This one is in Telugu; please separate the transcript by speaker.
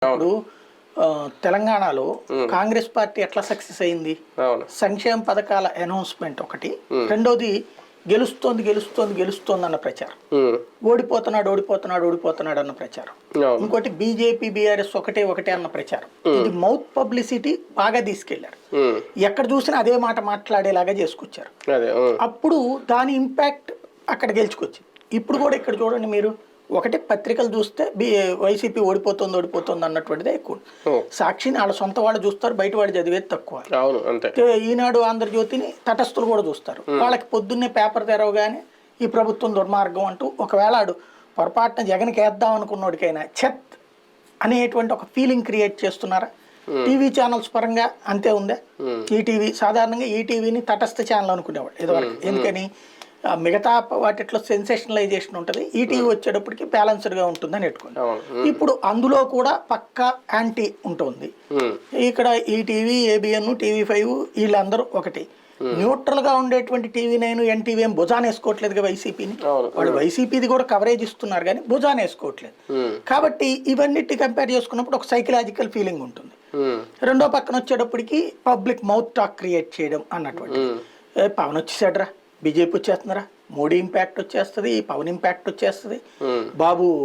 Speaker 1: ఇప్పుడు తెలంగాణలో కాంగ్రెస్ పార్టీ ఎట్లా సక్సెస్ అయింది? సంక్షేమ పథకాల అనౌన్స్మెంట్ ఒకటి, రెండోది గెలుస్తోంది గెలుస్తోంది గెలుస్తోంది అన్న ప్రచారం, ఓడిపోతున్నాడు ఓడిపోతున్నాడు ఓడిపోతున్నాడు అన్న ప్రచారం, ఇంకోటి బీజేపీ బీఆర్ఎస్ ఒకటే ఒకటే అన్న ప్రచారం. ఇది మౌత్ పబ్లిసిటీ బాగా తీసుకెళ్లారు, ఎక్కడ చూసినా అదే మాట మాట్లాడేలాగా చేసుకొచ్చారు. అప్పుడు దాని ఇంపాక్ట్ అక్కడ గెలుచుకొచ్చింది. ఇప్పుడు కూడా ఇక్కడ చూడండి మీరు, ఒకటి పత్రికలు చూస్తే వైసీపీ ఓడిపోతుంది ఓడిపోతుంది అన్నటువంటిదే ఎక్కువ. సాక్షిని వాళ్ళ సొంత వాళ్ళు చూస్తారు, బయట వాడు చదివేది తక్కువ. ఈనాడు ఆంధ్రజ్యోతిని తటస్థులు కూడా చూస్తారు. వాళ్ళకి పొద్దున్నే పేపర్ తెరవగానే ఈ ప్రభుత్వం దుర్మార్గం అంటూ, ఒకవేళ ఆడు పొరపాటున జగన్కి వేద్దాం అనుకున్నోడికైనా చెత్ అనేటువంటి ఒక ఫీలింగ్ క్రియేట్ చేస్తున్నారా? టీవీ ఛానల్స్ పరంగా అంతే ఉందా? ఈటీవీ సాధారణంగా ఈటీవీని తటస్థ ఛానల్ అనుకునేవాడు ఇదివరకు, ఎందుకని మిగతా వాటిలో సెన్సేషనలైజేషన్ ఉంటుంది, ఈటీవీ వచ్చేటప్పటికి బ్యాలెన్స్డ్గా ఉంటుందని పెట్టుకోండి. ఇప్పుడు అందులో కూడా పక్కా యాంటీ ఉంటుంది. ఇక్కడ ఈటీవీ, ఏబిఎన్, టీవీ5 వీళ్ళందరూ ఒకటి. న్యూట్రల్ గా ఉండేటువంటి టీవీ9, ఎన్టీవీ ఏం భుజాన్ని వేసుకోవట్లేదుగా వైసీపీని. వాళ్ళు వైసీపీది కూడా కవరేజ్ ఇస్తున్నారు కానీ భుజాన్ని వేసుకోవట్లేదు. కాబట్టి ఇవన్నిటి కంపేర్ చేసుకున్నప్పుడు ఒక సైకలాజికల్ ఫీలింగ్ ఉంటుంది. రెండో పక్కన వచ్చేటప్పటికి పబ్లిక్ మౌత్ టాక్ క్రియేట్ చేయడం అన్నటువంటి, పవన్ వచ్చేసాడరా, బీజేపీ వచ్చేస్తున్నారా, మోడీ ఇంపాక్ట్ వచ్చేస్తుంది, పవన్ ఇంపాక్ట్ వచ్చేస్తుంది, బాబు